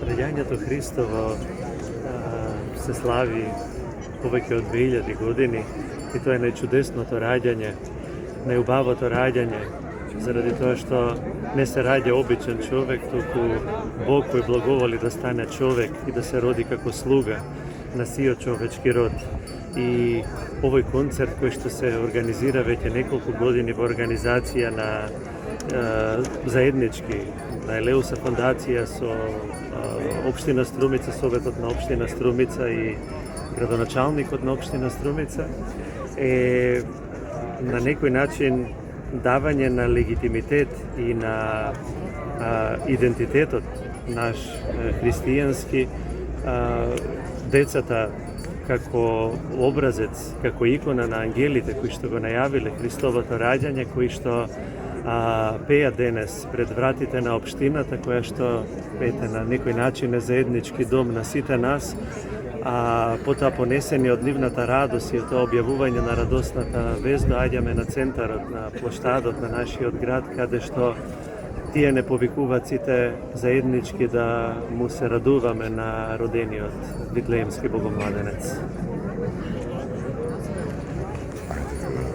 Раѓањето Христово се слави повеќе од 2000 години и тоа е најчудесното раѓање, најубавото раѓање, заради тоа што не се раѓа обичен човек, туку Бог кој благоволи да стане човек и да се роди како слуга на сиот човечки род. И овој концерт кој што се организира веќе неколку години во организација на заеднички на Елеуса фондација со Општина Струмица, Советот на Општина Струмица и градоначалникот на Општина Струмица е на некој начин давање на легитимитет и на идентитетот наш христијански, децата како образец, како икона на ангелите кои што го најавиле Христовото раѓање, кои што пеат денес пред вратите на општината, која што ете на некој начин е заеднички дом на сите нас, потоа понесени од нивната радост и од тоа објавување на радосната вест, доаѓаме на центарот, на плоштадот на нашиот град, каде што тие не повикуваат сите заеднички да му се радуваме на родениот Витлеемски богомладенец.